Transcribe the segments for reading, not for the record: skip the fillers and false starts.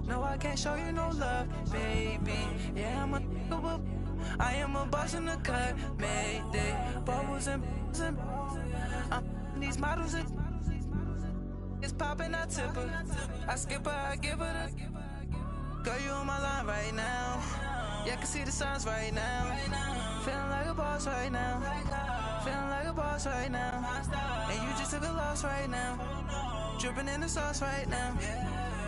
No, I can't show you no love, baby. Yeah, I am a boss in the cut, mayday. Bubbles and these models are it's popping, I tip her. I skip her, I give her the girl, you on my line right now. Yeah, I can see the signs right now. Feeling like a boss right now. Feeling like a boss right now. And you just took a loss right now. Dripping in the sauce right now.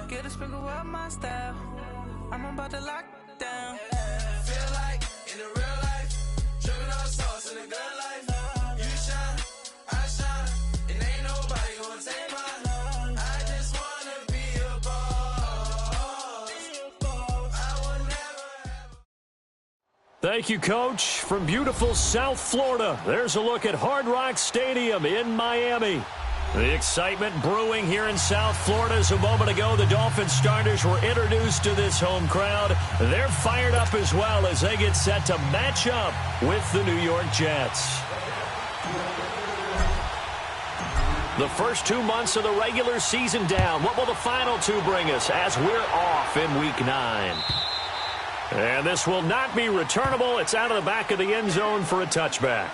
Get a sprinkle up my style. I'm about to lock down. Feel like in the real life, dripping on sauce in the good life. You shine, I shine, and ain't nobody gonna take mine. I just wanna be a boss. I would never. Thank you, Coach. From beautiful South Florida, there's a look at Hard Rock Stadium in Miami. The excitement brewing here in South Florida as a moment ago the Dolphins starters were introduced to this home crowd. They're fired up as well as they get set to match up with the New York Jets. The first 2 months of the regular season down. What will the final two bring us as we're off in Week 9? And this will not be returnable. It's out of the back of the end zone for a touchback.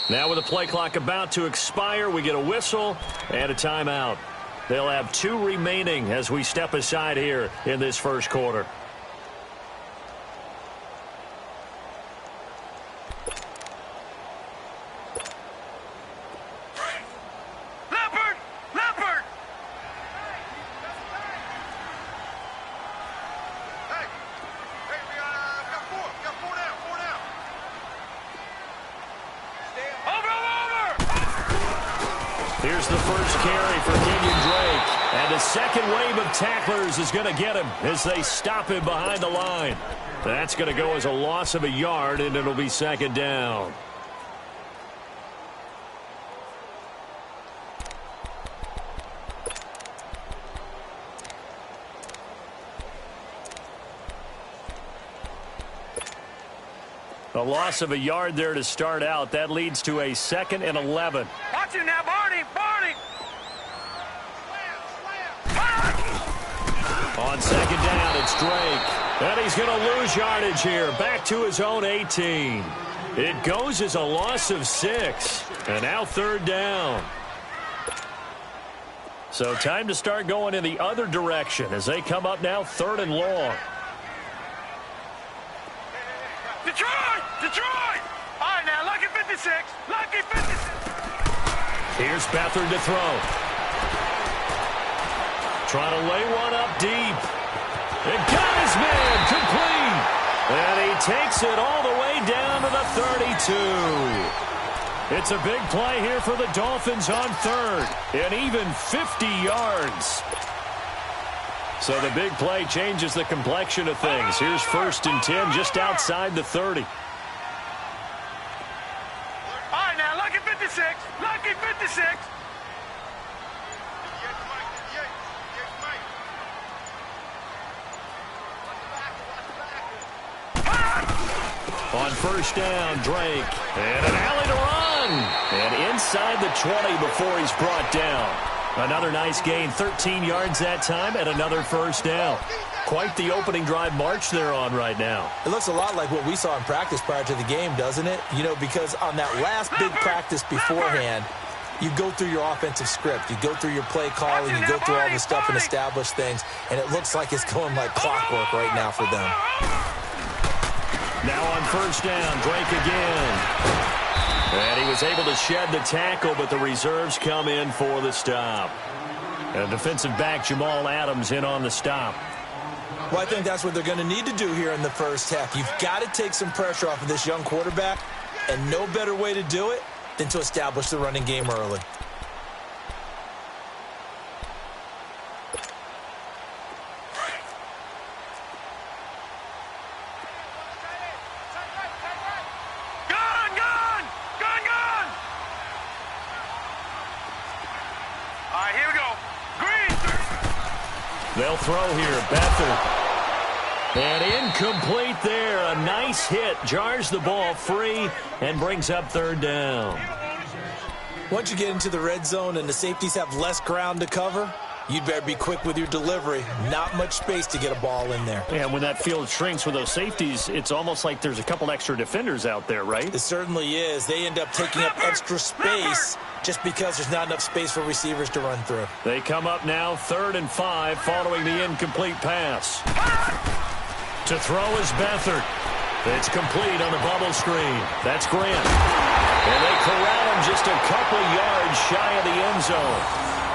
Now with the play clock about to expire, we get a whistle and a timeout. They'll have 2 remaining as we step aside here in this first quarter. Here's the first carry for Kenyon Drake. And the second wave of tacklers is going to get him as they stop him behind the line. That's going to go as a loss of a yard, and it'll be second down. A loss of a yard there to start out. That leads to a 2nd and 11. Watch him now, Barney! Barney! On second down, it's Drake. And he's going to lose yardage here. Back to his own 18. It goes as a loss of 6. And now third down. So time to start going in the other direction as they come up now 3rd and long. Detroit! Detroit! All right, now, lucky 56. Lucky 56. Here's Beathard to throw. Trying to lay one up deep. It got his man complete. And he takes it all the way down to the 32. It's a big play here for the Dolphins on 3rd. And even 50 yards. So the big play changes the complexion of things. Here's 1st and 10 just outside the 30. All right, now, lucky 56. Lucky 56. On first down, Drake. And an alley to run. And inside the 20 before he's brought down. Another nice gain, 13 yards that time, and another first down. Quite the opening drive march they're on right now. It looks a lot like what we saw in practice prior to the game, doesn't it? You know, because on that last big practice beforehand, you go through your offensive script. You go through your play calling. You go through all the stuff and establish things. And it looks like it's going like clockwork right now for them. Now on first down, Drake again. And he was able to shed the tackle, but the reserves come in for the stop. And defensive back Jamal Adams in on the stop. Well, I think that's what they're going to need to do here in the first half. You've got to take some pressure off of this young quarterback, and no better way to do it than to establish the running game early. They'll throw here. Beathard. And incomplete there. A nice hit. Jars the ball free and brings up third down. Once you get into the red zone and the safeties have less ground to cover, you'd better be quick with your delivery. Not much space to get a ball in there. And when that field shrinks with those safeties, it's almost like there's a couple extra defenders out there, right? It certainly is. They end up taking up extra space just because there's not enough space for receivers to run through. They come up now 3rd and 5 following the incomplete pass. To throw is Beathard. It's complete on the bubble screen. That's Grant. And they corral him just a couple yards shy of the end zone.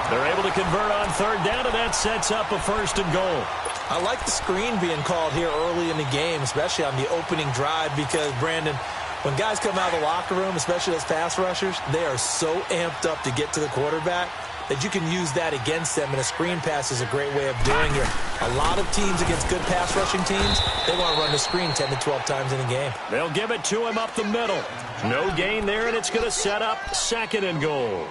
They're able to convert on 3rd down, and that sets up a 1st and goal. I like the screen being called here early in the game, especially on the opening drive, because, Brandon, when guys come out of the locker room, especially those pass rushers, they are so amped up to get to the quarterback that you can use that against them, and a screen pass is a great way of doing it. A lot of teams against good pass rushing teams, they want to run the screen 10 to 12 times in a game. They'll give it to him up the middle. No gain there, and it's going to set up 2nd and goal.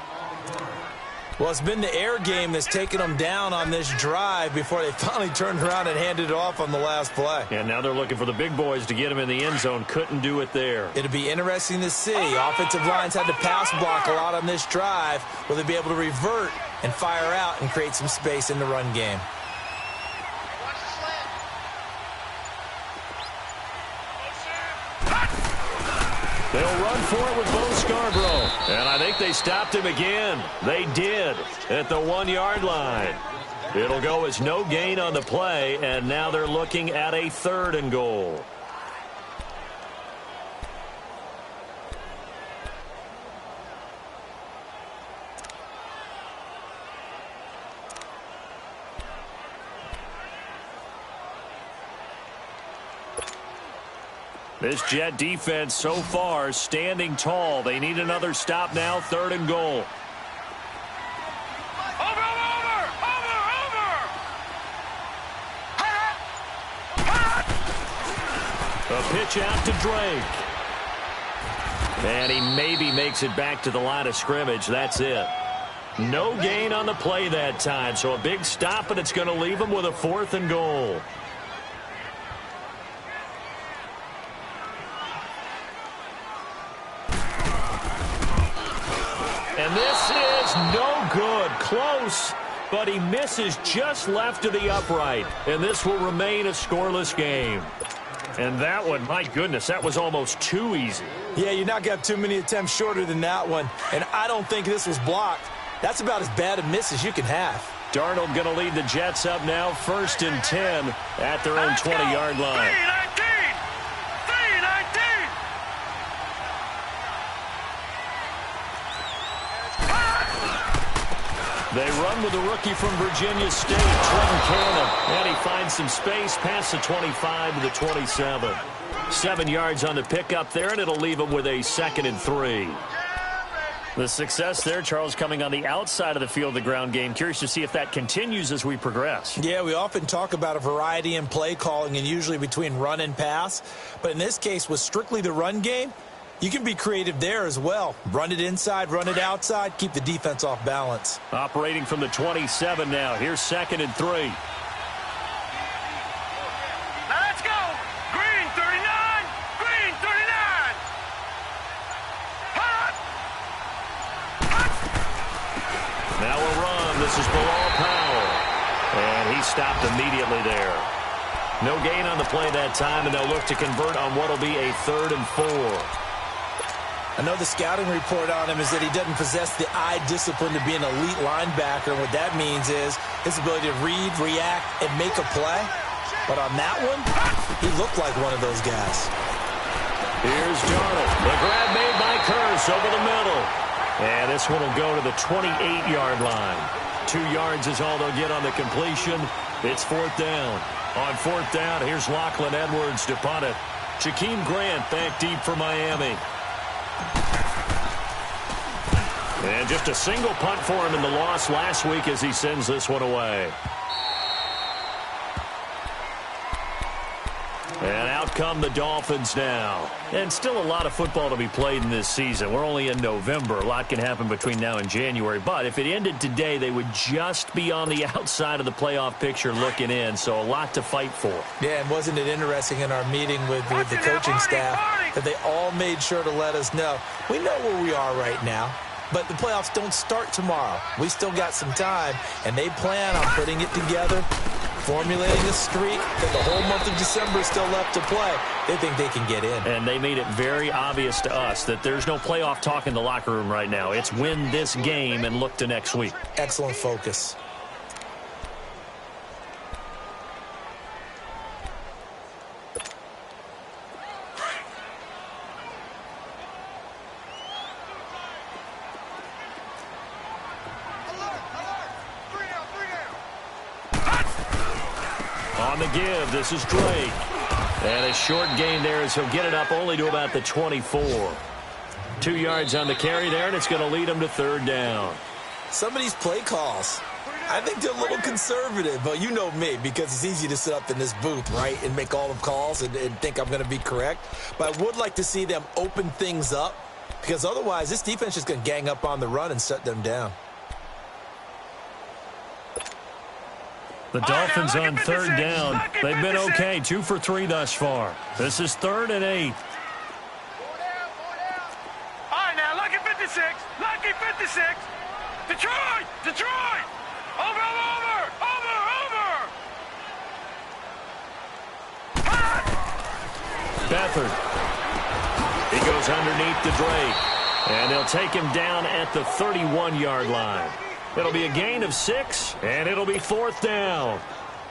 Well, it's been the air game that's taken them down on this drive before they finally turned around and handed it off on the last play. And now they're looking for the big boys to get him in the end zone. Couldn't do it there. It'll be interesting to see. Offensive lines had to pass block a lot on this drive. Will they be able to revert and fire out and create some space in the run game? They'll run for it with Bo Scarborough. And I think they stopped him again. They did at the 1-yard line. It'll go as no gain on the play, and now they're looking at a 3rd and goal. This Jet defense so far standing tall. They need another stop now. 3rd and goal. Over! A pitch out to Drake. And he maybe makes it back to the line of scrimmage. That's it. No gain on the play that time. So a big stop, and it's going to leave him with a 4th and goal. And this is no good. Close, but he misses just left of the upright. And this will remain a scoreless game. And that one, my goodness, that was almost too easy. Yeah, you knock out too many attempts shorter than that one. And I don't think this was blocked. That's about as bad a miss as you can have. Darnold going to lead the Jets up now, 1st and 10 at their own 20-yard line. 3-19! They run with the rookie from Virginia State, Trenton Cannon. And he finds some space past the 25 to the 27. 7 yards on the pickup there, and it'll leave him with a 2nd and 3. The success there, Charles, coming on the outside of the field, the ground game. Curious to see if that continues as we progress. Yeah, we often talk about a variety in play calling and usually between run and pass. But in this case, with strictly the run game, you can be creative there as well. Run it inside, run it outside, keep the defense off balance. Operating from the 27 now. Here's 2nd and 3. Now let's go! Green 39! Green 39! Hot! Now a run. This is Bilal Powell. And he stopped immediately there. No gain on the play that time, and they'll look to convert on what will be a 3rd and 4. I know the scouting report on him is that he doesn't possess the eye discipline to be an elite linebacker. And what that means is his ability to read, react, and make a play. But on that one, he looked like one of those guys. Here's Darnold. The grab made by Kearse over the middle. And this one will go to the 28-yard line. 2 yards is all they'll get on the completion. It's 4th down. On 4th down, here's Lachlan Edwards to punt it. Jakeem Grant back deep for Miami. And just a single punt for him in the loss last week as he sends this one away. And out come the Dolphins now. And still a lot of football to be played in this season. We're only in November. A lot can happen between now and January. But if it ended today, they would just be on the outside of the playoff picture looking in. So a lot to fight for. Yeah, and wasn't it interesting in our meeting with the coaching staff that they all made sure to let us know. We know where we are right now, but the playoffs don't start tomorrow. We still got some time, and they plan on putting it together, formulating a streak that the whole month of December is still left to play. They think they can get in. And they made it very obvious to us that there's no playoff talk in the locker room right now. It's win this game and look to next week. Excellent focus. On the give, this is Drake. And a short gain there as he'll get it up only to about the 24. 2 yards on the carry there, and it's going to lead him to third down. Some of these play calls, I think they're a little conservative, but you know me, because it's easy to sit up in this booth, right, and make all the calls and think I'm going to be correct. But I would like to see them open things up, because otherwise this defense is going to gang up on the run and shut them down. The Dolphins on third down. They've been okay, 2 for 3 thus far. This is 3rd and 8. All right, now, lucky 56. Lucky 56. Detroit! Detroit! Over, over, over, over! Beathard. He goes underneath to Drake. And they'll take him down at the 31-yard line. It'll be a gain of 6, and it'll be 4th down.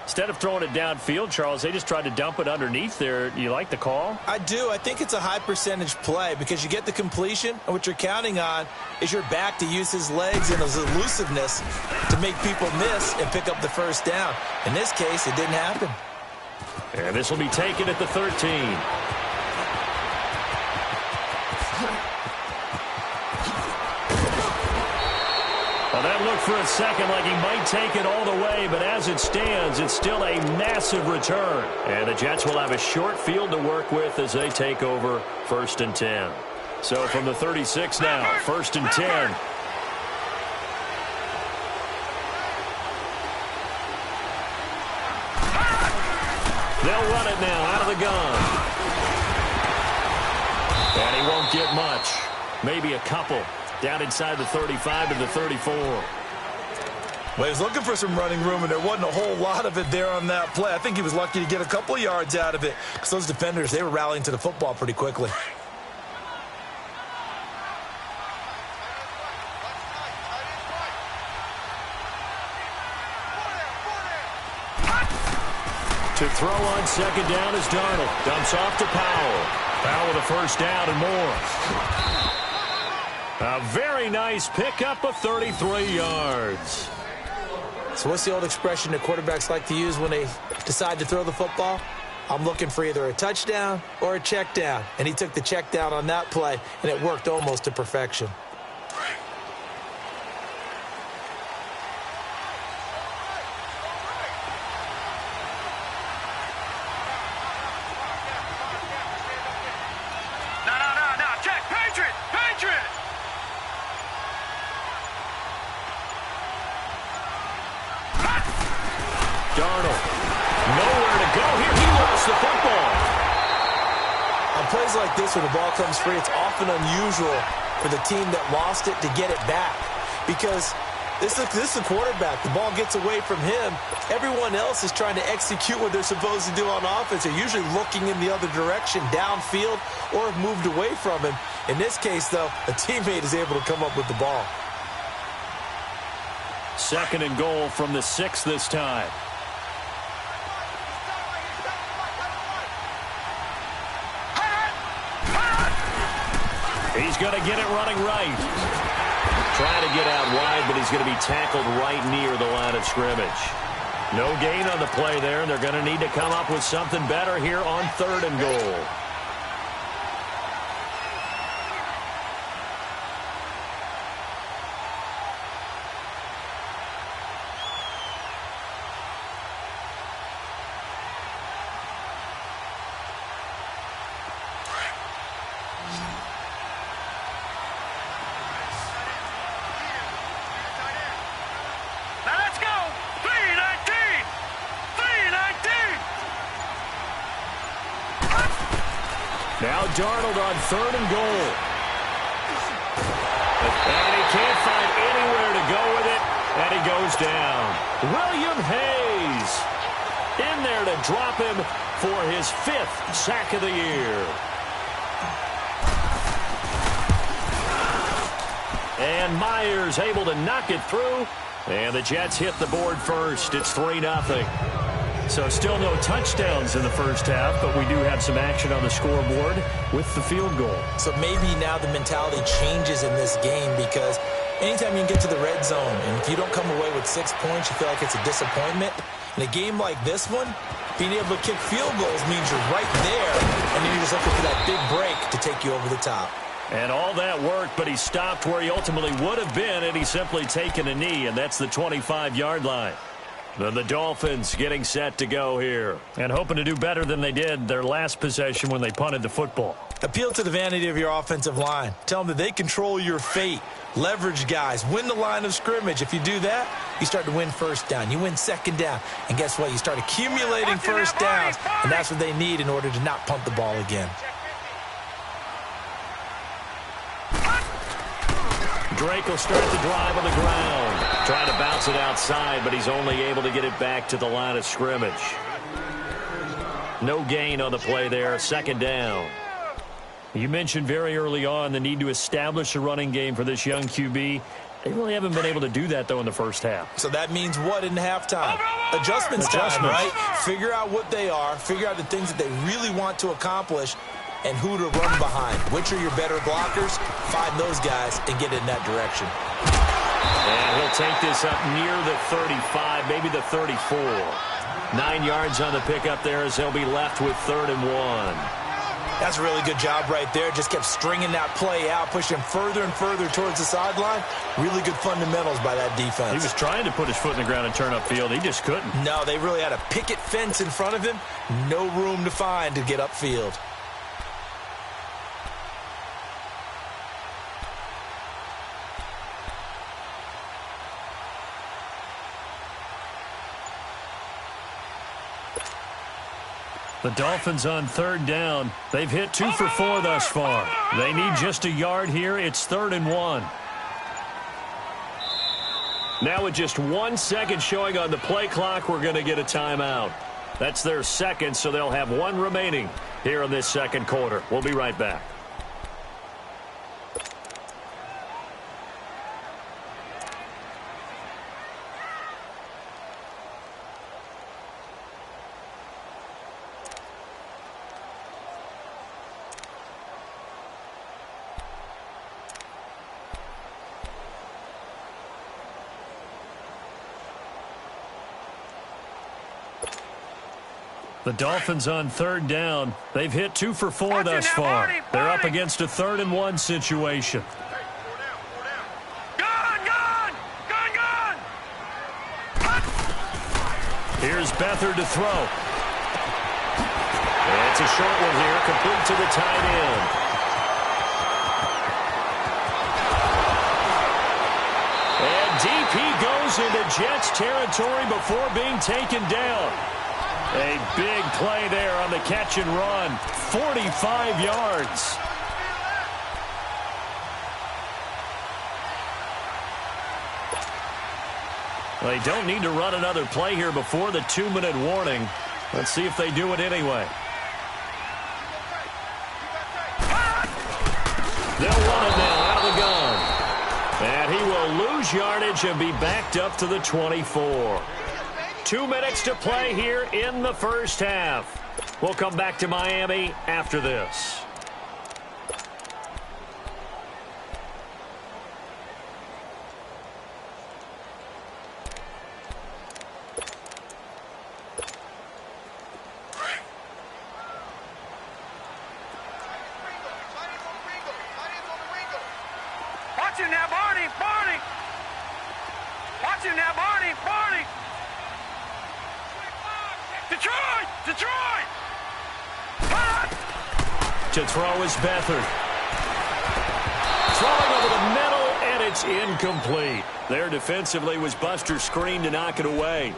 Instead of throwing it downfield, Charles, they just tried to dump it underneath there. You like the call? I do. I think it's a high percentage play because you get the completion, and what you're counting on is your back to use his legs and his elusiveness to make people miss and pick up the first down. In this case, it didn't happen. And this will be taken at the 13. Well, that looked for a second like he might take it all the way, but as it stands, it's still a massive return. And the Jets will have a short field to work with as they take over 1st and 10. So from the 36 now, 1st and 10. They'll run it now out of the gun. And he won't get much. Maybe a couple. Down inside the 35 to the 34. Well, he was looking for some running room, and there wasn't a whole lot of it there on that play. I think he was lucky to get a couple yards out of it because those defenders, they were rallying to the football pretty quickly. To throw on second down is Darnold. Dumps off to Powell. Powell with a first down and more. A very nice pickup of 33 yards. So what's the old expression that quarterbacks like to use when they decide to throw the football? I'm looking for either a touchdown or a check down. And he took the check down on that play, and it worked almost to perfection. Plays like this where the ball comes free, it's often unusual for the team that lost it to get it back because this is a quarterback. The ball gets away from him. Everyone else is trying to execute what they're supposed to do on offense. They're usually looking in the other direction, downfield, or have moved away from him. In this case, though, a teammate is able to come up with the ball. 2nd and goal from the 6 this time. He's going to get it running right. Trying to get out wide, but he's going to be tackled right near the line of scrimmage. No gain on the play there, and they're going to need to come up with something better here on 3rd and goal. Now Darnold on 3rd and goal. And he can't find anywhere to go with it, and he goes down. William Hayes in there to drop him for his 5th sack of the year. And Myers able to knock it through, and the Jets hit the board first. It's 3-0. So still no touchdowns in the first half, but we do have some action on the scoreboard with the field goal. So maybe now the mentality changes in this game, because anytime you can get to the red zone, and if you don't come away with 6 points, you feel like it's a disappointment. In a game like this one, being able to kick field goals means you're right there, and then you're just looking for that big break to take you over the top. And all that worked, but he stopped where he ultimately would have been, and he's simply taken a knee, and that's the 25-yard line. Then the Dolphins getting set to go here, and hoping to do better than they did their last possession when they punted the football. Appeal to the vanity of your offensive line. Tell them that they control your fate. Leverage guys. Win the line of scrimmage. If you do that, you start to win first down. You win second down. And guess what? You start accumulating first downs, and that's what they need in order to not punt the ball again. Drake will start the drive on the ground. Trying to bounce it outside, but he's only able to get it back to the line of scrimmage. No gain on the play there. 2nd down. You mentioned very early on the need to establish a running game for this young QB. They really haven't been able to do that, though, in the first half. So that means what in halftime? Adjustments time, right? Figure out what they are. Figure out the things that they really want to accomplish, and who to run behind. Which are your better blockers? Find those guys and get in that direction. And he'll take this up near the 35, maybe the 34. 9 yards on the pickup there as they'll be left with 3rd and 1. That's a really good job right there. Just kept stringing that play out, pushing further and further towards the sideline. Really good fundamentals by that defense. He was trying to put his foot in the ground and turn upfield. He just couldn't. No, they really had a picket fence in front of him. No room to find to get upfield. The Dolphins on 3rd down. They've hit 2 for 4 thus far. They need just a yard here. It's 3rd and 1. Now with just 1 second showing on the play clock, we're going to get a timeout. That's their second, so they'll have 1 remaining here in this 2nd quarter. We'll be right back. The Dolphins on 3rd down. They've hit 2 for 4 thus far. They're up against a 3rd and 1 situation. Here's Beathard to throw. And it's a short one here, complete to the tight end. And deep he goes into Jets territory before being taken down. A big play there on the catch and run. 45 yards. They don't need to run another play here before the 2-minute warning. Let's see if they do it anyway. They'll run it now out of the gun. And he will lose yardage and be backed up to the 24. 2 minutes to play here in the first half. We'll come back to Miami after this. Watch him now, Barney! Barney! Watch him now, Barney! Barney! Detroit! Detroit! To throw is Beathard. Throwing over the middle, and it's incomplete. There defensively was Buster's screen to knock it away.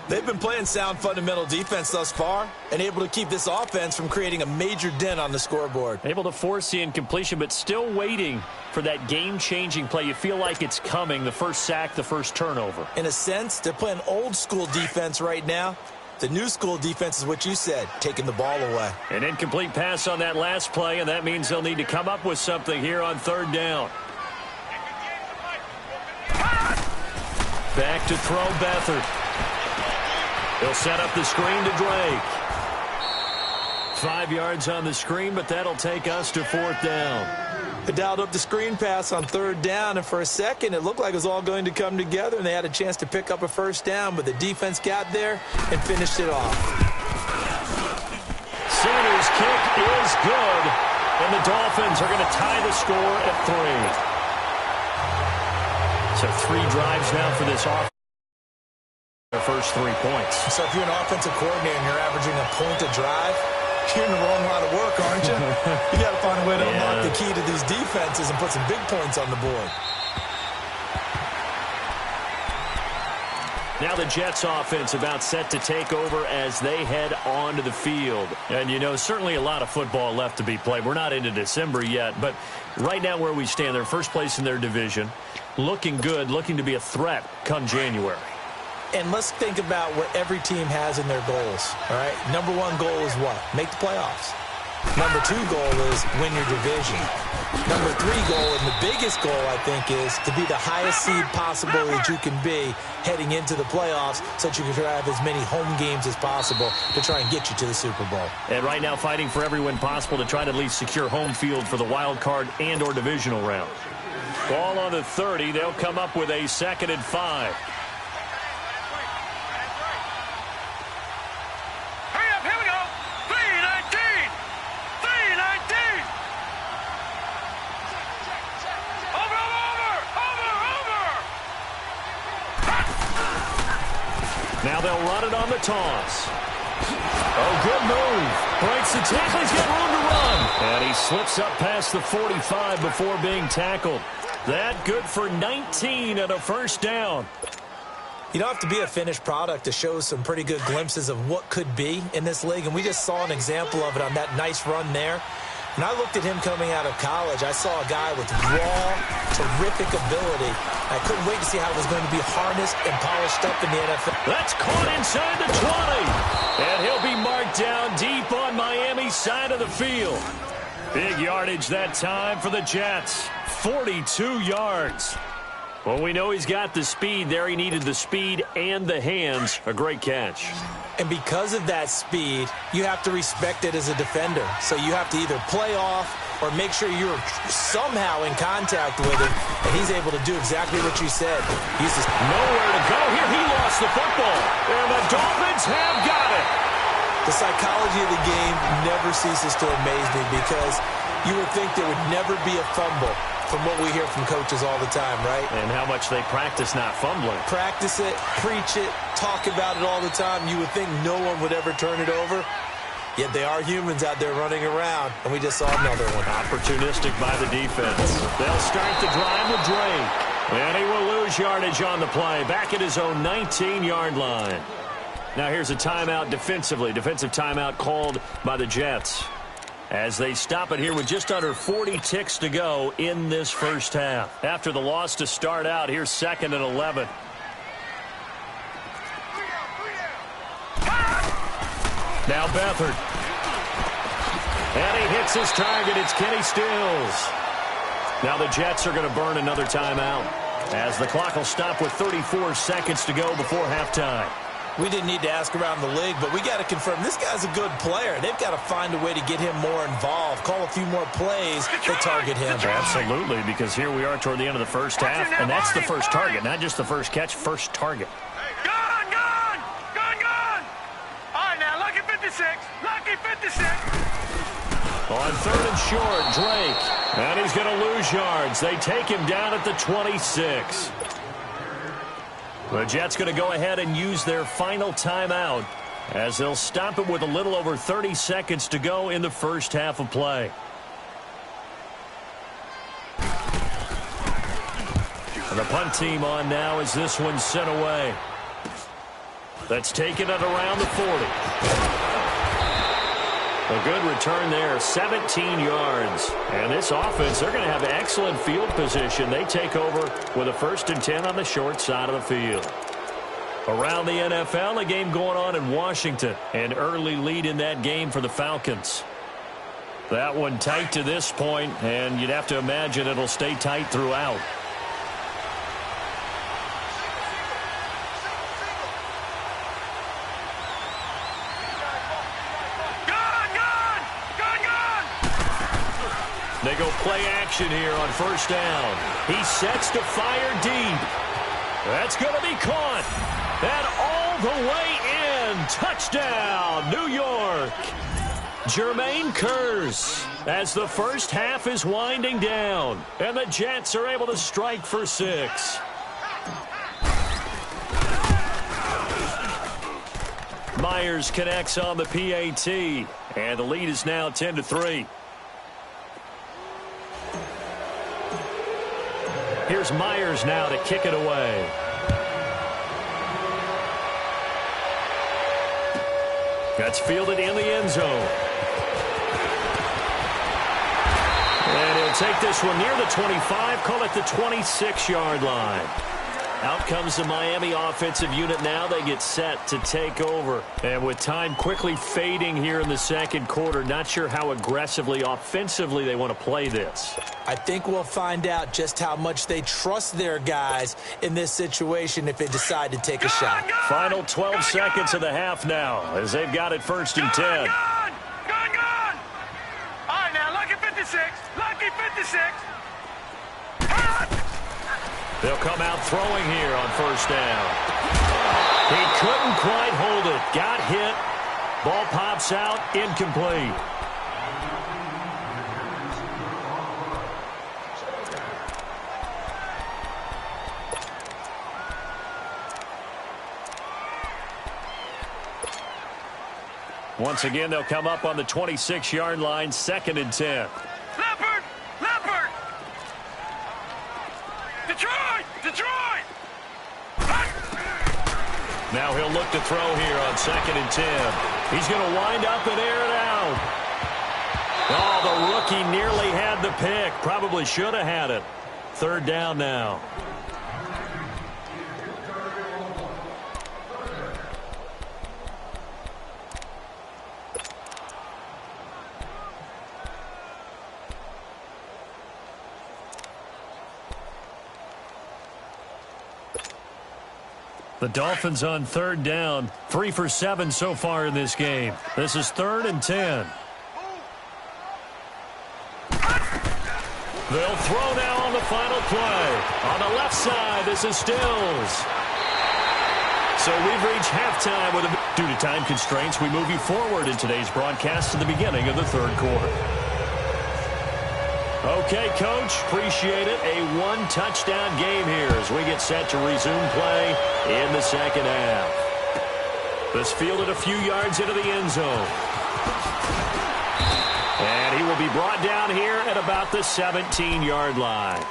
They've been playing sound fundamental defense thus far and able to keep this offense from creating a major dent on the scoreboard. Able to force the incompletion, but still waiting for that game-changing play. You feel like it's coming, the first sack, the first turnover. In a sense, they're playing old-school defense right now. The new school defense is what you said, taking the ball away. An incomplete pass on that last play, and that means they'll need to come up with something here on third down. Back to throw Beathard. He'll set up the screen to Drake. 5 yards on the screen, but that'll take us to fourth down. They dialed up the screen pass on third down, and for a second it looked like it was all going to come together, and they had a chance to pick up a first down, but the defense got there and finished it off. Sanders' kick is good, and the Dolphins are going to tie the score at 3. So 3 drives now for this offense. Their first 3 points. So if you're an offensive coordinator and you're averaging a point a drive, you're in the wrong line of work, aren't you? You got to find a way to unlock the key to these defenses and put some big points on the board. Now the Jets offense about set to take over as they head onto the field. And, you know, certainly a lot of football left to be played. We're not into December yet, but right now where we stand, they're first place in their division, looking good, looking to be a threat come January. And let's think about what every team has in their goals, all right? Number 1 goal is what? Make the playoffs. Number 2 goal is win your division. Number 3 goal, and the biggest goal, I think, is to be the highest seed possible that you can be heading into the playoffs so that you can have as many home games as possible to try and get you to the Super Bowl. And right now fighting for every win possible to try to at least secure home field for the wild card and or divisional round. Ball on the 30. They'll come up with a 2nd and 5. Now they'll run it on the toss. Oh, good move. Breaks the tackle. He's got room to run. And he slips up past the 45 before being tackled. That good for 19 and a first down. You don't have to be a finished product to show some pretty good glimpses of what could be in this league, and we just saw an example of it on that nice run there. When I looked at him coming out of college, I saw a guy with raw, terrific ability. I couldn't wait to see how it was going to be harnessed and polished up in the NFL. That's caught inside the 20. And he'll be marked down deep on Miami's side of the field. Big yardage that time for the Jets. 42 yards. Well, we know he's got the speed there. He needed the speed and the hands. A great catch. And because of that speed, you have to respect it as a defender. So you have to either play off or make sure you're somehow in contact with him, and he's able to do exactly what you said. He's just nowhere to go here. He lost the football, and the Dolphins have got it. The psychology of the game never ceases to amaze me because you would think there would never be a fumble from what we hear from coaches all the time, right? And how much they practice not fumbling. Practice it, preach it, talk about it all the time. You would think no one would ever turn it over. Yet they are humans out there running around, and we just saw another one. Opportunistic by the defense. They'll start the drive with Drake. And he will lose yardage on the play, back at his own 19-yard line. Now here's a timeout defensively. Defensive timeout called by the Jets, as they stop it here with just under 40 ticks to go in this first half. After the loss to start out, here's 2nd and 11. Now Beathard. And he hits his target. It's Kenny Stills. Now the Jets are going to burn another timeout, as the clock will stop with 34 seconds to go before halftime. We didn't need to ask around the league, but we got to confirm this guy's a good player. They've got to find a way to get him more involved, call a few more plays that target him. Absolutely, because here we are toward the end of the first half, and that's the first target, not just the first catch, first target. Gone! All right, now, lucky 56. Lucky 56. On 3rd and short, Drake. And he's going to lose yards. They take him down at the 26. The Jets going to go ahead and use their final timeout, as they'll stop it with a little over 30 seconds to go in the first half of play. And the punt team on now as this one's sent away. That's taken at around the 40. A good return there, 17 yards. And this offense, they're going to have excellent field position. They take over with a 1st and 10 on the short side of the field. Around the NFL, a game going on in Washington. An early lead in that game for the Falcons. That one tight to this point, and you'd have to imagine it'll stay tight throughout. They go play action here on 1st down. He sets to fire deep. That's going to be caught. And all the way in. Touchdown, New York. Jermaine Kearse as the first half is winding down. And the Jets are able to strike for 6. Myers connects on the PAT. And the lead is now 10-3. Here's Myers now to kick it away. That's fielded in the end zone. And he'll take this one near the 25, call it the 26-yard line. Out comes the Miami offensive unit now. They get set to take over. And with time quickly fading here in the second quarter, not sure how aggressively, offensively they want to play this. I think we'll find out just how much they trust their guys in this situation if they decide to take a shot. Final 12 seconds of the half now as they've got it 1st and 10. Gone! All right, now, lucky 56. Lucky 56. They'll come out throwing here on 1st down. He couldn't quite hold it. Got hit. Ball pops out. Incomplete. Once again, they'll come up on the 26-yard line, 2nd and 10. Leopard! Leopard! Detroit! Detroit! Now he'll look to throw here on 2nd and 10. He's going to wind up and air it out. Oh, the rookie nearly had the pick. Probably should have had it. 3rd down now. The Dolphins on 3rd down, 3 for 7 so far in this game. This is 3rd and 10. They'll throw now on the final play. On the left side, this is Stills. So we've reached halftime with due to time constraints, we move you forward in today's broadcast to the beginning of the 3rd quarter. Okay, Coach, appreciate it. A 1-touchdown game here as we get set to resume play in the 2nd half. This fielded a few yards into the end zone. And he will be brought down here at about the 17-yard line.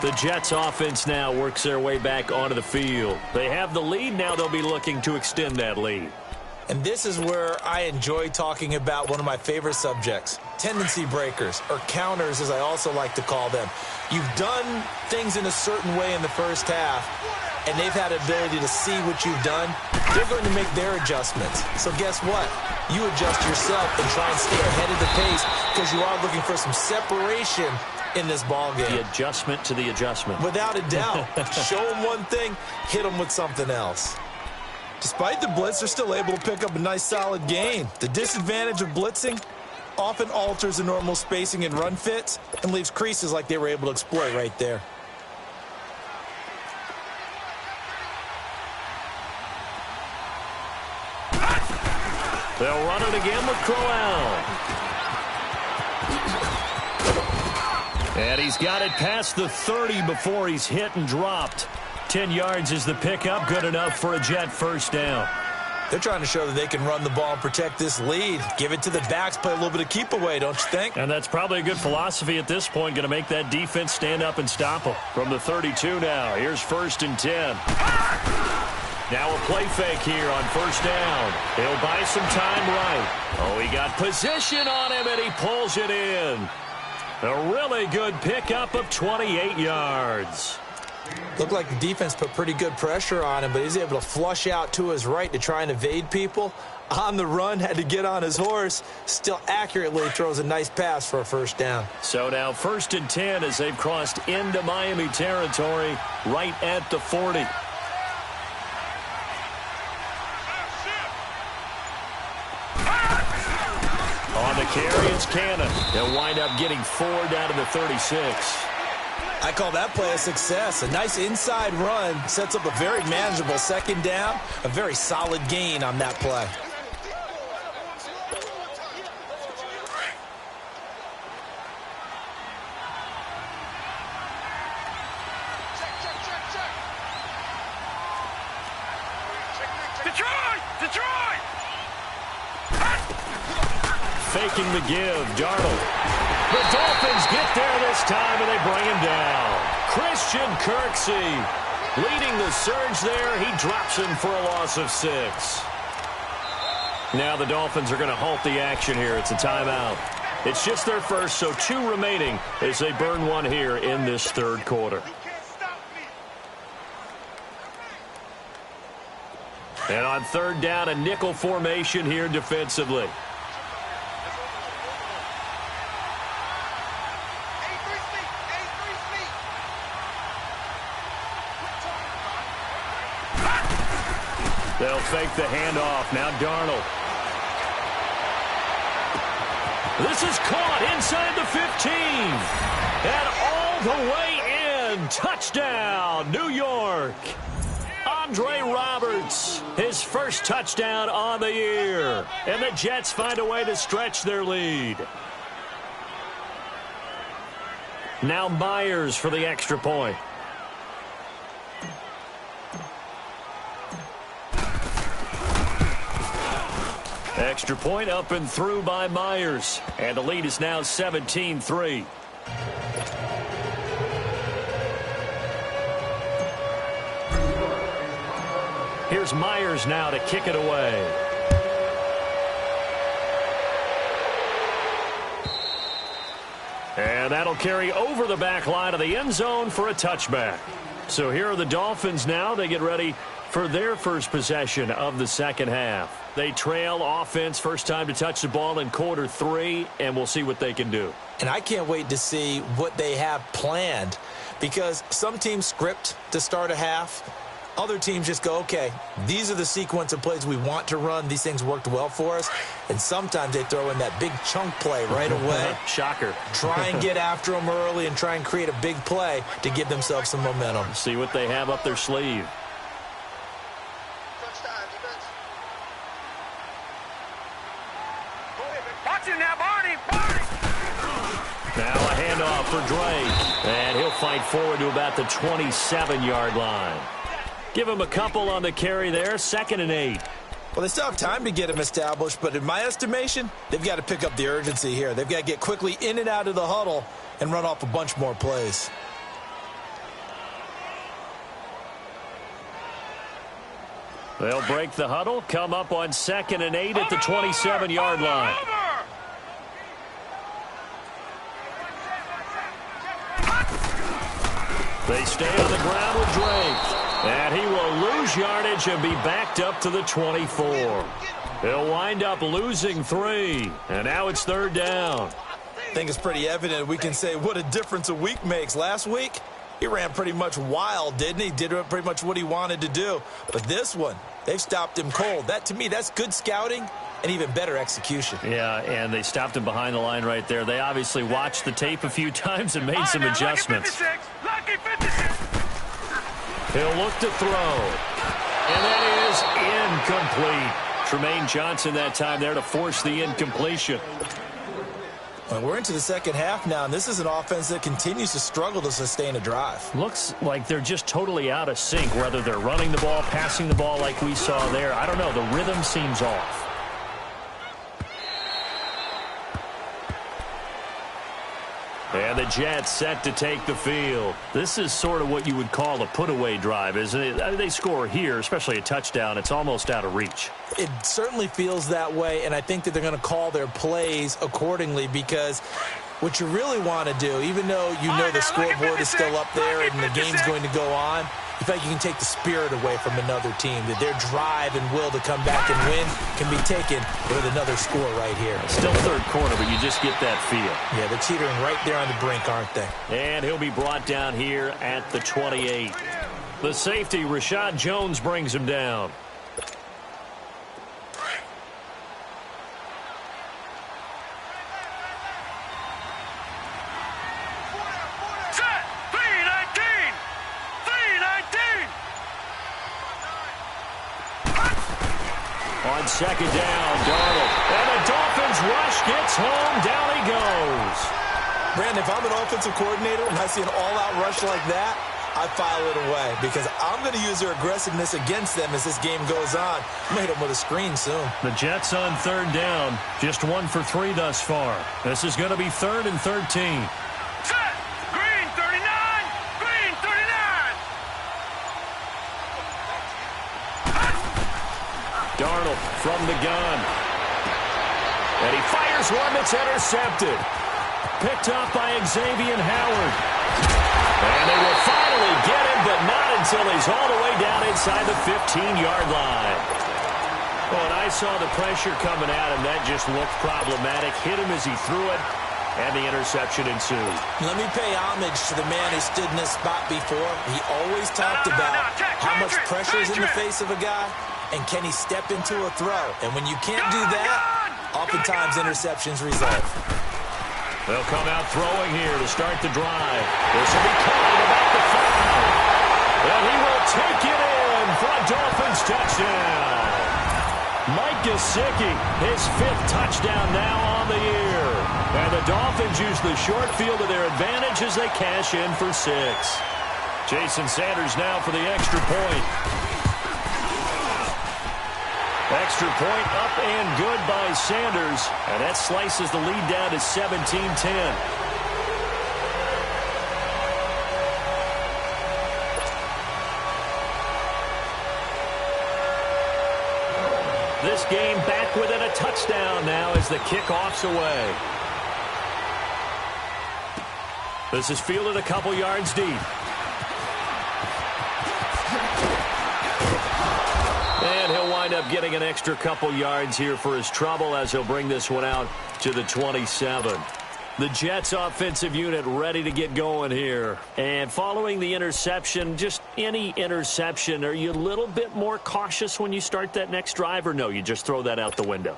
The Jets offense now works their way back onto the field. They have the lead. Now they'll be looking to extend that lead. And this is where I enjoy talking about one of my favorite subjects, tendency breakers, or counters as I also like to call them. You've done things in a certain way in the first half, and they've had the ability to see what you've done. They're going to make their adjustments. So guess what? You adjust yourself and try and stay ahead of the pace because you are looking for some separation in this ball game. The adjustment to the adjustment. Without a doubt. Show them one thing, hit them with something else. Despite the blitz, they're still able to pick up a nice solid gain. The disadvantage of blitzing often alters the normal spacing and run fits and leaves creases like they were able to exploit right there. They'll run it again with Crowell. And he's got it past the 30 before he's hit and dropped. 10 yards is the pickup, good enough for a Jet 1st down. They're trying to show that they can run the ball and protect this lead. Give it to the backs, play a little bit of keep away, don't you think? And that's probably a good philosophy at this point, going to make that defense stand up and stop them. From the 32 now, here's 1st and 10. Now a play fake here on first down. He'll buy some time right. Oh, he got position on him, and he pulls it in. A really good pickup of 28 yards. Looked like the defense put pretty good pressure on him, but he's able to flush out to his right to try and evade people. On the run, had to get on his horse. Still accurately throws a nice pass for a first down. So now 1st and 10 as they've crossed into Miami territory right at the 40. On the carry, it's Cannon. They'll wind up getting 4 down to the 36. I call that play a success. A nice inside run sets up a very manageable second down. A very solid gain on that play. Detroit! Faking the give, Darnold. The Dolphins get there this time, and they bring him down. Christian Kirksey leading the surge there. He drops him for a loss of 6. Now the Dolphins are going to halt the action here. It's a timeout. It's just their first, so 2 remaining as they burn one here in this third quarter. And on third down, a nickel formation here defensively. They'll fake the handoff. Now Darnold. This is caught inside the 15. And all the way in. Touchdown, New York. Andre Roberts, his first touchdown on the year. And the Jets find a way to stretch their lead. Now Myers for the extra point. Extra point up and through by Myers. And the lead is now 17-3. Here's Myers now to kick it away. And that'll carry over the back line of the end zone for a touchback. So here are the Dolphins now. They get ready for their first possession of the second half. They trail offense, first time to touch the ball in quarter 3, and we'll see what they can do. And I can't wait to see what they have planned, because some teams script to start a half. Other teams just go, okay, these are the sequence of plays we want to run. These things worked well for us. And sometimes they throw in that big chunk play right away. Shocker. Try and get after them early and try and create a big play to give themselves some momentum. See what they have up their sleeve. Watch him now, Barney! Now a handoff for Drake. And he'll fight forward to about the 27-yard line. Give him a couple on the carry there, 2nd and 8. Well, they still have time to get him established, but in my estimation, they've got to pick up the urgency here. They've got to get quickly in and out of the huddle and run off a bunch more plays. They'll break the huddle, come up on 2nd and 8 at the 27-yard line. They stay on the ground with Drake. And he will lose yardage and be backed up to the 24. He'll wind up losing 3. And now it's 3rd down. I think it's pretty evident we can say what a difference a week makes. Last week, he ran pretty much wild, didn't he? Did pretty much what he wanted to do. But this one, they've stopped him cold. That, to me, that's good scouting and even better execution. Yeah, and they stopped him behind the line right there. They obviously watched the tape a few times and made some adjustments. Lucky 56. He'll look to throw. And that is incomplete. Tremaine Johnson that time there to force the incompletion. Well, we're into the second half now, and this is an offense that continues to struggle to sustain a drive. Looks like they're just totally out of sync, whether they're running the ball, passing the ball like we saw there. I don't know. The rhythm seems off. And the Jets set to take the field. This is sort of what you would call a put-away drive, isn't it? I mean, they score here, especially a touchdown. It's almost out of reach. It certainly feels that way, and I think that they're going to call their plays accordingly because what you really want to do, even though you know the scoreboard is still up there and the game's going to go on, you feel like you can take the spirit away from another team, that their drive and will to come back and win can be taken with another score right here. Still third quarter, but you just get that feel. Yeah, they're teetering right there on the brink, aren't they? And he'll be brought down here at the 28. The safety, Rashad Jones, brings him down. On second down, Darnold. And the Dolphins rush gets home. Down he goes. Brandon, if I'm an offensive coordinator and I see an all-out rush like that, I file it away because I'm going to use their aggressiveness against them as this game goes on. I'm going to hit them with a screen soon. The Jets on third down. Just 1 for 3 thus far. This is going to be 3rd and 13. Darnold from the gun. And he fires one that's intercepted. Picked off by Xavier Howard. And they will finally get him, but not until he's all the way down inside the 15-yard line. Well, and I saw the pressure coming at him. That just looked problematic. Hit him as he threw it, and the interception ensued. Let me pay homage to the man who stood in this spot before. He always talked about how much pressure is in the face of a guy. And can he step into a throw? And when you can't do that, oftentimes interceptions result. They'll come out throwing here to start the drive. This will be called about the 5. And he will take it in for a Dolphins touchdown. Mike Gesicki, his 5th touchdown now on the year. And the Dolphins use the short field to their advantage as they cash in for 6. Jason Sanders now for the extra point. Extra point up and good by Sanders. And that slices the lead down to 17-10. This game back within a touchdown now as the kickoff's away. This is fielded a couple yards deep. And he'll wind up getting an extra couple yards here for his trouble as he'll bring this one out to the 27. The Jets offensive unit ready to get going here. And following the interception, just any interception, are you a little bit more cautious when you start that next drive, or no, you just throw that out the window?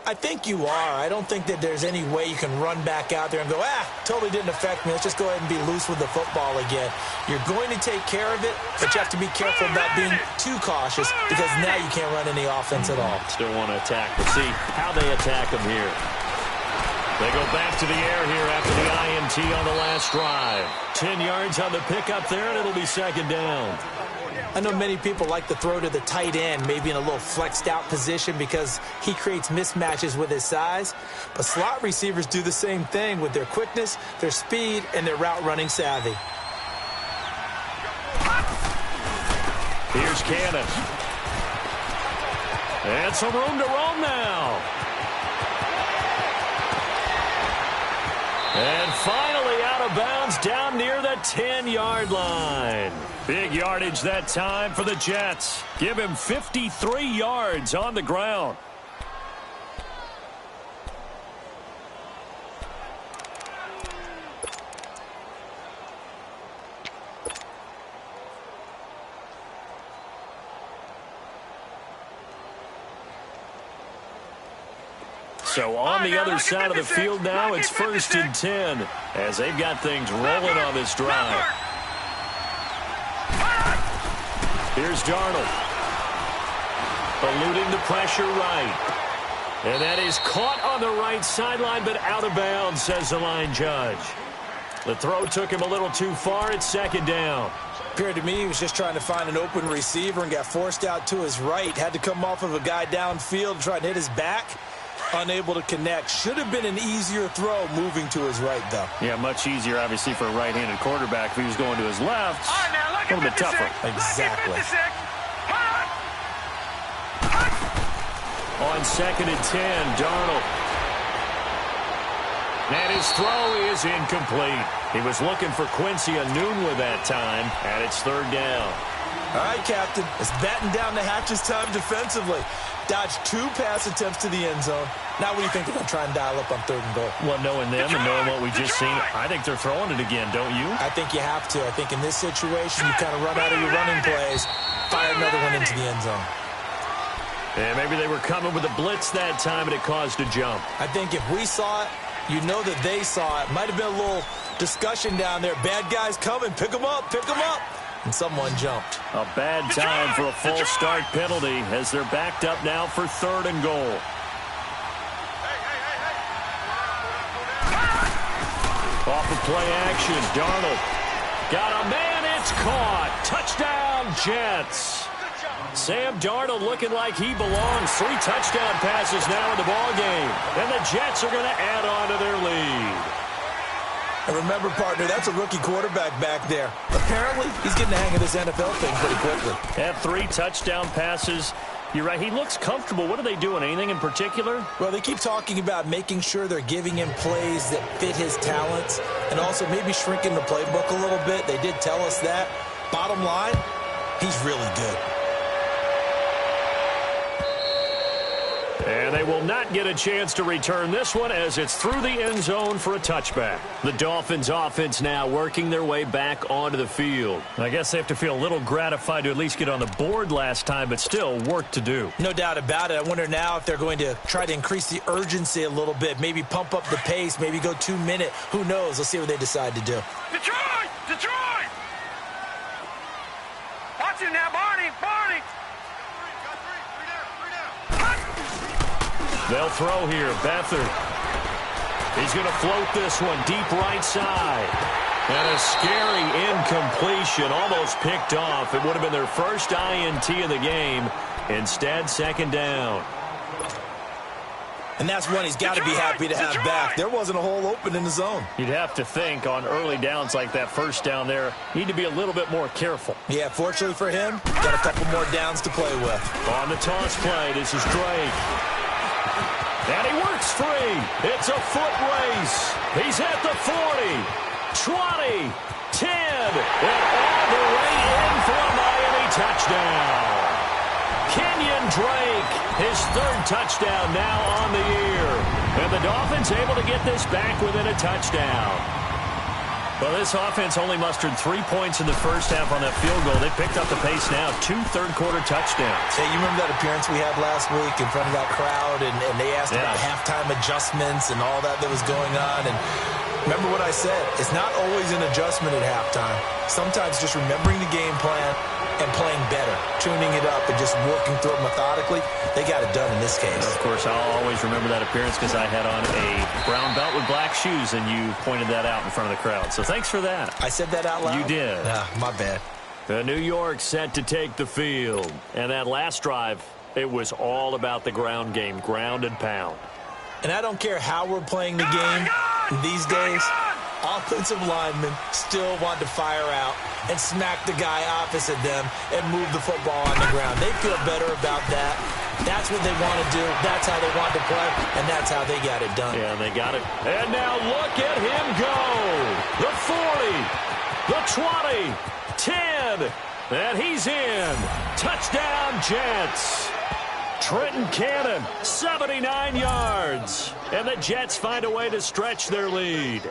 I think you are. I don't think that there's any way you can run back out there and go, totally didn't affect me. Let's just go ahead and be loose with the football again. You're going to take care of it, but you have to be careful about being too cautious because now you can't run any offense at all. Still want to attack, but see how they attack them here. They go back to the air here after the INT on the last drive. 10 yards on the pickup there, and it'll be second down. I know many people like to throw to the tight end, maybe in a little flexed out position because he creates mismatches with his size. But slot receivers do the same thing with their quickness, their speed, and their route running savvy. Here's Cannon. And some room to roam now. And finally out of bounds down near the 10-yard line. Big yardage that time for the Jets. Give him 53 yards on the ground. So on the other side of the field now, it's 1st and 10 as they've got things rolling on this drive. Here's Darnold. Eluding the pressure right. And that is caught on the right sideline, but out of bounds, says the line judge. The throw took him a little too far. It's second down. Appeared to me he was just trying to find an open receiver and got forced out to his right. Had to come off of a guy downfield and try to hit his back. unable to connect. Should have been an easier throw moving to his right, though. Yeah, much easier, obviously, for a right-handed quarterback. If he was going to his left, a little bit tougher. Exactly. On 2nd and 10, Darnold. And his throw is incomplete. He was looking for Quincy Enunwa that time, and it's 3rd down. All right, Captain. It's batten down the hatches time defensively. Dodged 2 pass attempts to the end zone. Now what do you think they're going to try and dial up on 3rd and goal? Well, knowing them and knowing what we just seen, I think they're throwing it again, don't you? I think you have to. I think in this situation, you kind of run out of your running plays, fire another one into the end zone. And maybe they were coming with a blitz that time, and it caused a jump. I think if we saw it, you know that they saw it. Might have been a little discussion down there. Bad guys coming. Pick them up. Pick them up. And someone jumped. A bad time for a false start penalty as they're backed up now for 3rd and goal. Off of play action, Darnold. Got a man, it's caught. Touchdown, Jets. Sam Darnold looking like he belongs. 3 touchdown passes now in the ballgame. And the Jets are going to add on to their lead. And remember, partner, that's a rookie quarterback back there. Apparently, he's getting the hang of this NFL thing pretty quickly. Had 3 touchdown passes. You're right, he looks comfortable. What are they doing? Anything in particular? Well, they keep talking about making sure they're giving him plays that fit his talents and also maybe shrinking the playbook a little bit. They did tell us that. Bottom line, he's really good. And they will not get a chance to return this one as it's through the end zone for a touchback. The Dolphins offense now working their way back onto the field. I guess they have to feel a little gratified to at least get on the board last time, but still work to do. No doubt about it. I wonder now if they're going to try to increase the urgency a little bit, maybe pump up the pace, maybe go 2-minute. Who knows? Let's see what they decide to do. Detroit! Detroit! Watch it now, Barney! Barney! They'll throw here. Beathard. He's going to float this one deep right side. And a scary incompletion, almost picked off. It would have been their first INT of the game. Instead, 2nd down. And that's one he's got to be happy to have back. There wasn't a hole open in the zone. You'd have to think on early downs like that first down there, need to be a little bit more careful. Yeah, fortunately for him, got a couple more downs to play with. On the toss play, this is Drake. And he works free. It's a foot race. He's at the 40, 20, 10, and all the way in for a Miami touchdown. Kenyon Drake, his 3rd touchdown now on the year. And the Dolphins able to get this back within a touchdown. Well, this offense only mustered 3 points in the first half on that field goal. They picked up the pace now, 2 third-quarter touchdowns. Hey, you remember that appearance we had last week in front of that crowd, and they asked about halftime adjustments and all that was going on, and remember what I said, it's not always an adjustment at halftime. Sometimes just remembering the game plan and playing better, tuning it up and just working through it methodically. They got it done in this case. Of course, I'll always remember that appearance because I had on a brown belt with black shoes, and you pointed that out in front of the crowd. So thanks for that. I said that out loud? You did. My bad. New York set to take the field. And that last drive, it was all about the ground game, ground and pound. And I don't care how we're playing the game these days, offensive linemen still want to fire out and smack the guy opposite them and move the football on the ground. They feel better about that. That's what they want to do. That's how they want to play, and that's how they got it done. Yeah, they got it. And now look at him go. The 40, the 20, 10, and he's in. Touchdown, Jets. Trenton Cannon, 79 yards. And the Jets find a way to stretch their lead.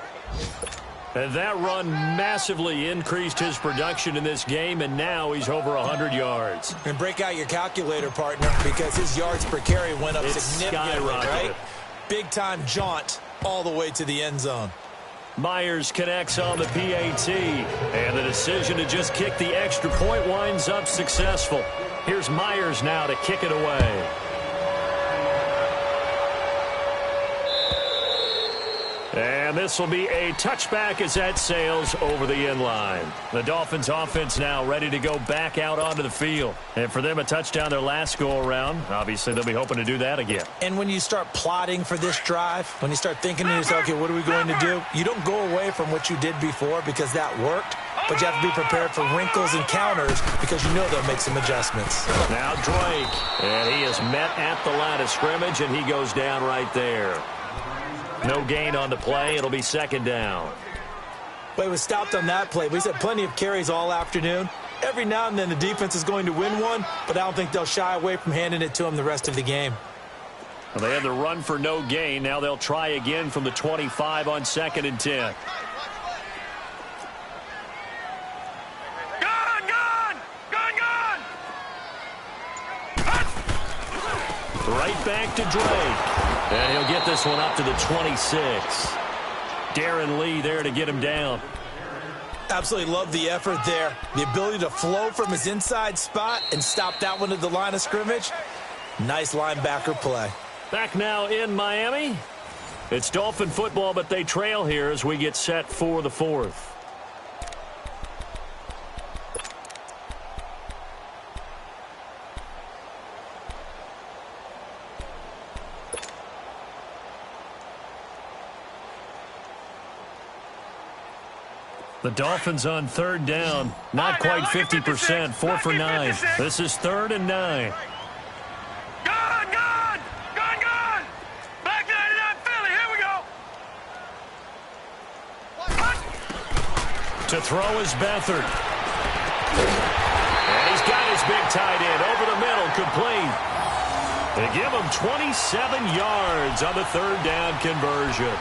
And that run massively increased his production in this game, and now he's over 100 yards. And break out your calculator, partner, because his yards per carry went up significantly, right? Big-time jaunt all the way to the end zone. Myers connects on the PAT, and the decision to just kick the extra point winds up successful. Here's Myers now to kick it away. And this will be a touchback as that sails over the end line. The Dolphins offense now ready to go back out onto the field. And for them, a touchdown their last go-around. Obviously, they'll be hoping to do that again. And when you start plotting for this drive, when you start thinking to yourself, okay, what are we going to do? You don't go away from what you did before because that worked, but you have to be prepared for wrinkles and counters because you know they'll make some adjustments. Now Drake, and he is met at the line of scrimmage, and he goes down right there. No gain on the play. It'll be second down. But it was stopped on that play. We've had plenty of carries all afternoon. Every now and then the defense is going to win one, but I don't think they'll shy away from handing it to him the rest of the game. Well, they had the run for no gain. Now they'll try again from the 25 on 2nd and 10. Right back to Drake. And he'll get this one up to the 26. Darren Lee there to get him down. Absolutely love the effort there. The ability to flow from his inside spot and stop that one at the line of scrimmage. Nice linebacker play. Back now in Miami. It's Dolphin football, but they trail here as we get set for the 4th. The Dolphins on 3rd down. Not quite 50%. 4 for 9. This is 3rd and 9. Gone! Back to 99 Philly. Here we go. To throw is Beathard. And he's got his big tight end over the middle, complete. They give him 27 yards on the 3rd down conversion.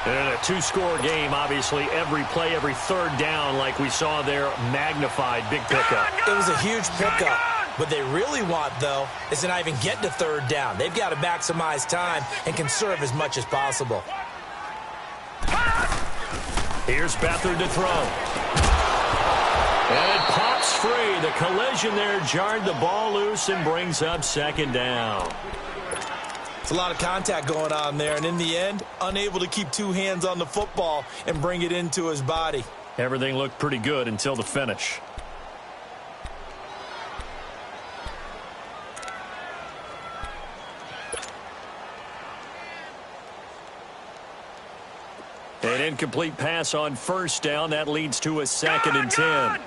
And in a 2-score game, obviously, every play, every 3rd down, like we saw there, magnified, big pickup. It was a huge pickup. What they really want, though, is to not even get to 3rd down. They've got to maximize time and conserve as much as possible. Here's Beathard to throw. And it pops free. The collision there jarred the ball loose and brings up 2nd down. It's a lot of contact going on there, and in the end, unable to keep 2 hands on the football and bring it into his body. Everything looked pretty good until the finish. An incomplete pass on 1st down. That leads to a 2nd and 10. Gone!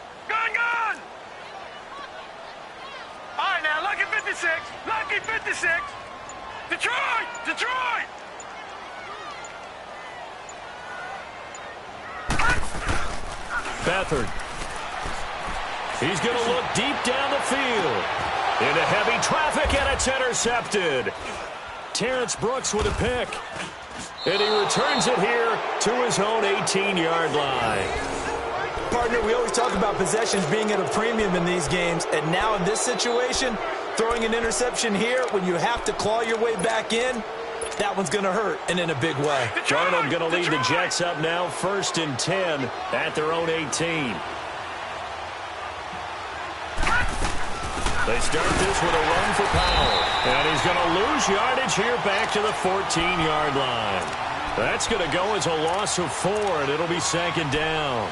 All right, now, lucky 56. Lucky 56. Detroit! Beathard. He's going to look deep down the field. Into heavy traffic, and it's intercepted. Terrence Brooks with a pick. And he returns it here to his own 18-yard line. Partner, we always talk about possessions being at a premium in these games, and now in this situation, throwing an interception here when you have to claw your way back in, that one's going to hurt, and in a big way. Darnold going to lead the Jets up now, 1st and 10 at their own 18. They start this with a run for Powell. And he's going to lose yardage here back to the 14-yard line. That's going to go as a loss of 4, and it'll be 2nd down.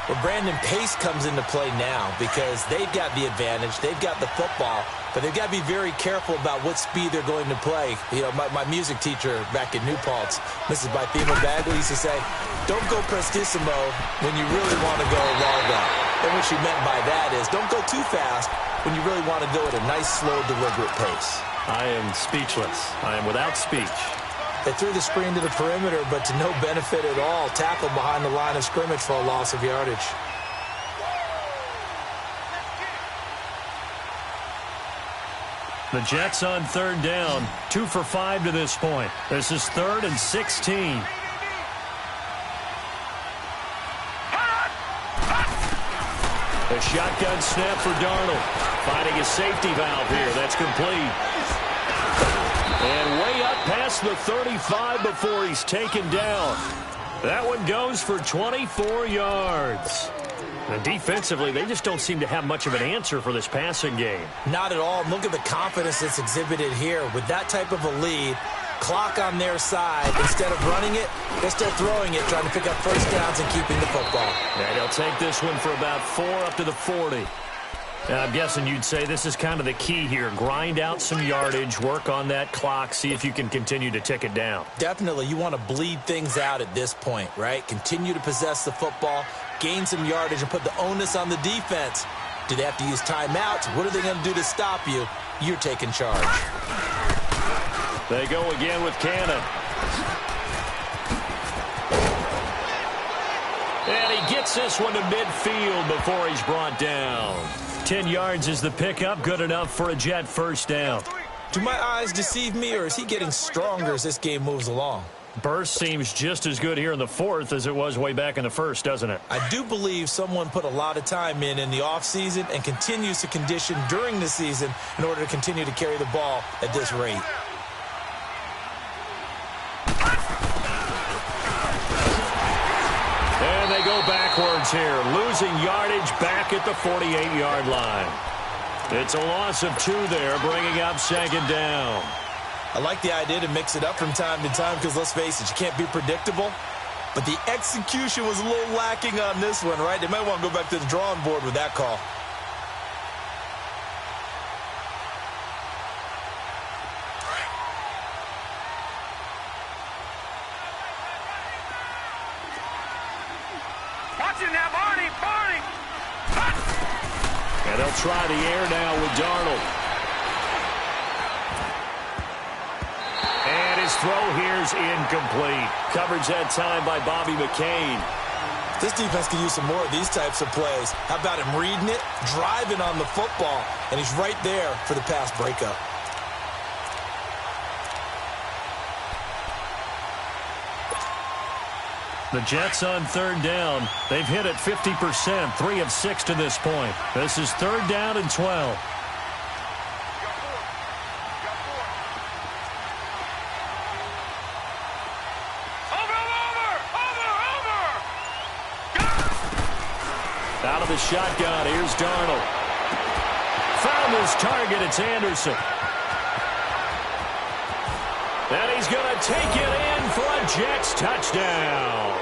Well, Brandon, pace comes into play now because they've got the advantage. They've got the football, but they've got to be very careful about what speed they're going to play. You know, my music teacher back in New Paltz, Mrs. Bythema Bagley, used to say, don't go prestissimo when you really want to go largo. And what she meant by that is don't go too fast when you really want to go at a nice, slow, deliberate pace. I am speechless. I am without speech. They threw the screen to the perimeter, but to no benefit at all. Tackled behind the line of scrimmage for a loss of yardage. The Jets on 3rd down. 2 for 5 to this point. This is 3rd and 16. A shotgun snap for Darnold. Finding a safety valve here. That's complete. And way up past the 35 before he's taken down. That one goes for 24 yards. And defensively, they just don't seem to have much of an answer for this passing game. Not at all. Look at the confidence that's exhibited here. With that type of a lead, Clock on their side. Instead of running it, they're still throwing it, trying to pick up first downs and keeping the football. And they'll take this one for about 4 up to the 40. Now, I'm guessing you'd say this is kind of the key here. Grind out some yardage, work on that clock, see if you can continue to tick it down. Definitely. You want to bleed things out at this point, right? Continue to possess the football, gain some yardage, and put the onus on the defense. Do they have to use timeouts? What are they going to do to stop you? You're taking charge. They go again with Cannon. And he gets this one to midfield before he's brought down. 10 yards is the pickup, good enough for a Jet first down. Do my eyes deceive me, or is he getting stronger as this game moves along? Burst seems just as good here in the fourth as it was way back in the first, doesn't it? I do believe someone put a lot of time in the offseason and continues to condition during the season in order to continue to carry the ball at this rate. And they go backwards here, losing yardage back at the 48-yard line. It's a loss of 2 there, bringing up second down. I like the idea to mix it up from time to time because, let's face it, you can't be predictable. But the execution was a little lacking on this one, right? They might want to go back to the drawing board with that call. Watch it now, Barney! And they'll try the air now with Darnold. And his throw here's incomplete. Coverage that time by Bobby McCain. This defense could use some more of these types of plays. How about him reading it, driving on the football, and he's right there for the pass breakup. The Jets on third down. They've hit it 50%, 3 of 6 to this point. This is third down and 12. Out of the shotgun, here's Darnold. Found his target, it's Anderson. And he's going to take it in for a Jets touchdown.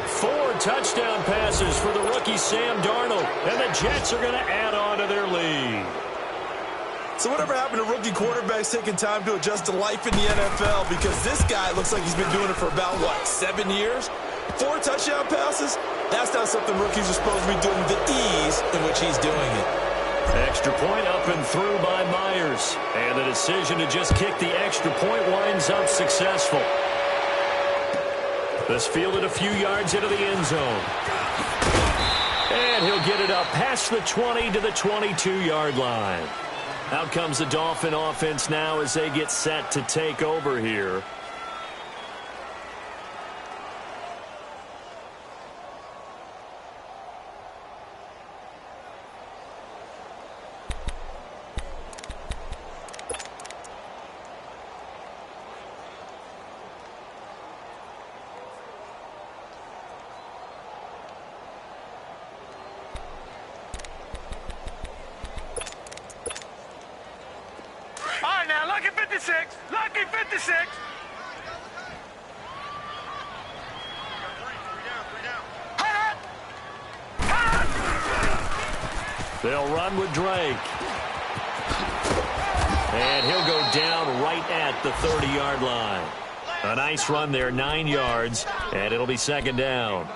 4 touchdown passes for the rookie Sam Darnold. And the Jets are going to add on to their lead. So whatever happened to rookie quarterbacks taking time to adjust to life in the NFL? Because this guy looks like he's been doing it for about, 7 years? 4 touchdown passes? That's not something rookies are supposed to be doing with the ease in which he's doing it. Extra point up and through by Myers. And the decision to just kick the extra point winds up successful. This fielded a few yards into the end zone. And he'll get it up past the 20 to the 22-yard line. Out comes the Dolphin offense now as they get set to take over here. Lucky 56! Lucky 56! They'll run with Drake. And he'll go down right at the 30-yard line. A nice run there, 9 yards, and it'll be second down.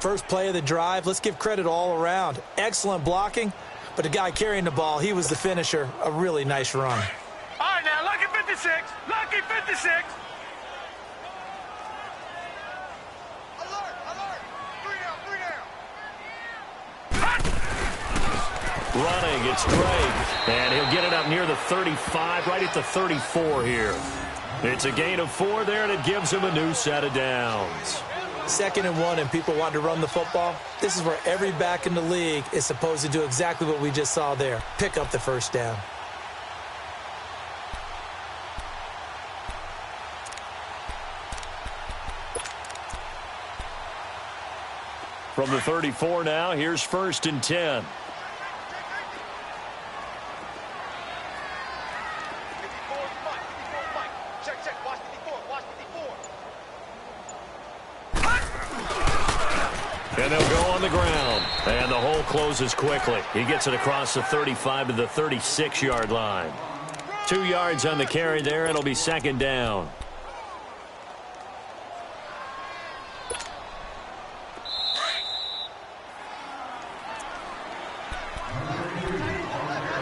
First play of the drive, let's give credit all around. Excellent blocking, but the guy carrying the ball, he was the finisher. A really nice run. All right, now, lucky 56! Lucky 56! Running, it's Drake. And he'll get it up near the 35, right at the 34 here. It's a gain of 4 there, and it gives him a new set of downs. 2nd and 1, and people want to run the football. This is where every back in the league is supposed to do exactly what we just saw there. Pick up the first down. From the 34 now, here's 1st and 10. Check And they'll go on the ground. And the hole closes quickly. He gets it across the 35 to the 36-yard line. 2 yards on the carry there. It'll be second down.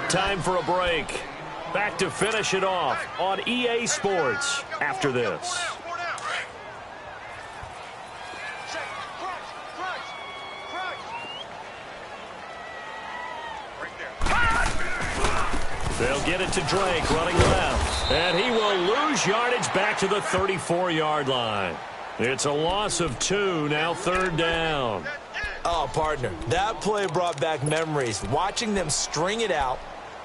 Time for a break. Back to finish it off on EA Sports after this. They'll get it to Drake running left. And he will lose yardage back to the 34-yard line. It's a loss of 2, now third down. Oh, partner, that play brought back memories. Watching them string it out,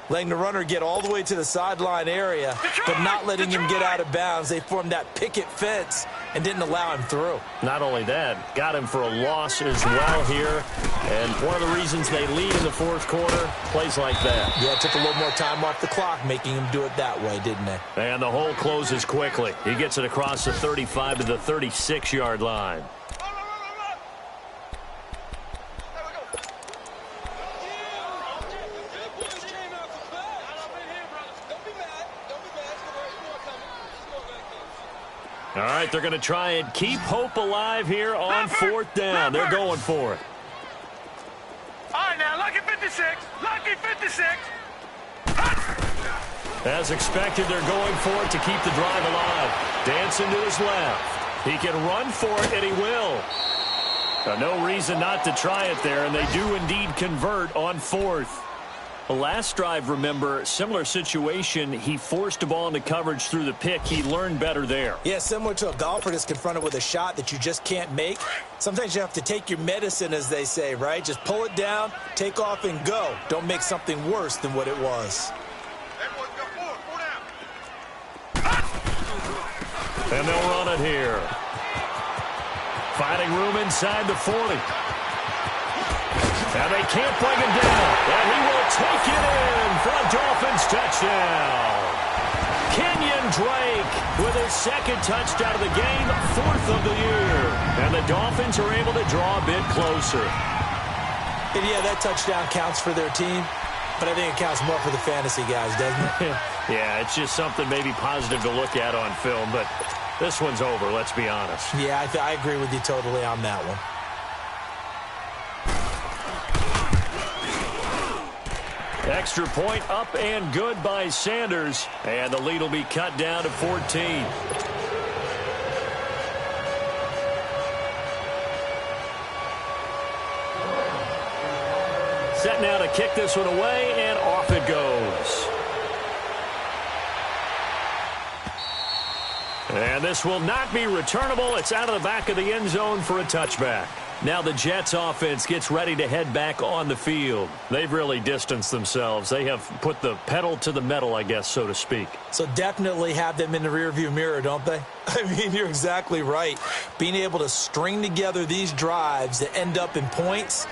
letting the runner get all the way to the sideline area, but not letting him get out of bounds. They formed that picket fence and didn't allow him through. Not only that, got him for a loss as well here. And one of the reasons they lead in the fourth quarter, plays like that. Yeah, it took a little more time off the clock, making him do it that way, didn't they? And the hole closes quickly. He gets it across the 35 to the 36-yard line. All right, they're going to try and keep hope alive here on fourth down. They're going for it. All right, now, lucky 56. Lucky 56. As expected, they're going for it to keep the drive alive. Dancing to his left. He can run for it, and he will. No reason not to try it there, and they do indeed convert on fourth. The last drive, remember, similar situation. He forced a ball into coverage through the pick. He learned better there. Yeah, similar to a golfer that's confronted with a shot that you just can't make. Sometimes you have to take your medicine, as they say, right? Just pull it down, take off, and go. Don't make something worse than what it was. And they'll run it here. Finding room inside the 40. And they can't bring him down. And he will take it in for a Dolphins touchdown. Kenyon Drake with his second touchdown of the game, 4th of the year. And the Dolphins are able to draw a bit closer. And yeah, that touchdown counts for their team, but I think it counts more for the fantasy guys, doesn't it? Yeah, it's just something maybe positive to look at on film, but this one's over, let's be honest. Yeah, I agree with you totally on that one. Extra point up and good by Sanders. And the lead will be cut down to 14. Set now to kick this one away, and off it goes. And this will not be returnable. It's out of the back of the end zone for a touchback. Now the Jets offense gets ready to head back on the field. They've really distanced themselves. They have put the pedal to the metal, I guess, so to speak. So definitely have them in the rearview mirror, don't they? I mean, you're exactly right. Being able to string together these drives that end up in points,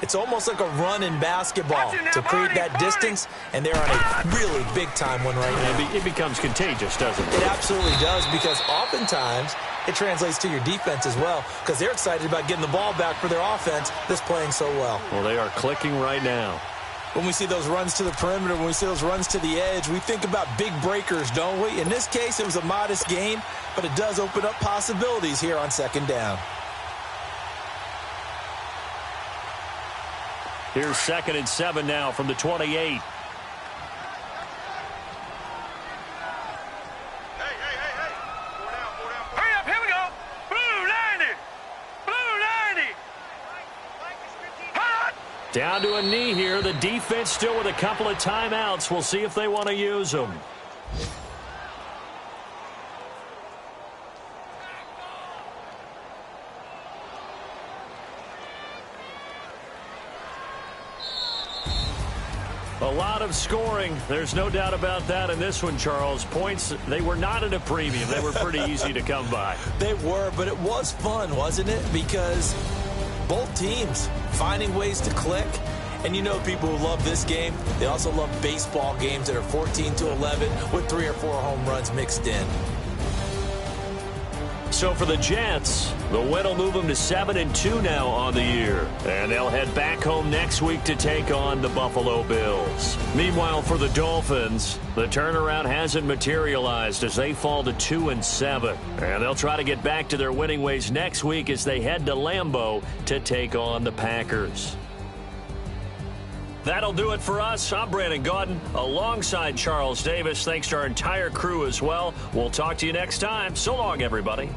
it's almost like a run in basketball to create that distance, and they're on a really big-time one right now. It becomes contagious, doesn't it? It absolutely does, because oftentimes it translates to your defense as well, because they're excited about getting the ball back for their offense that's playing so well. Well, they are clicking right now. When we see those runs to the perimeter, when we see those runs to the edge, we think about big breakers, don't we? In this case, it was a modest gain, but it does open up possibilities here on second down. Here's 2nd and 7 now from the 28. Down to a knee here. The defense still with a couple of timeouts. We'll see if they want to use them. A lot of scoring. There's no doubt about that in this one, Charles. Points, they were not at a premium. They were pretty easy to come by. They were, but it was fun, wasn't it? Because both teams finding ways to click. And you know people who love this game, they also love baseball games that are 14-11 with 3 or 4 home runs mixed in. So for the Jets, the win will move them to 7-2 now on the year. And they'll head back home next week to take on the Buffalo Bills. Meanwhile, for the Dolphins, the turnaround hasn't materialized as they fall to 2-7. And they'll try to get back to their winning ways next week as they head to Lambeau to take on the Packers. That'll do it for us. I'm Brandon Gaudin alongside Charles Davis. Thanks to our entire crew as well. We'll talk to you next time. So long, everybody.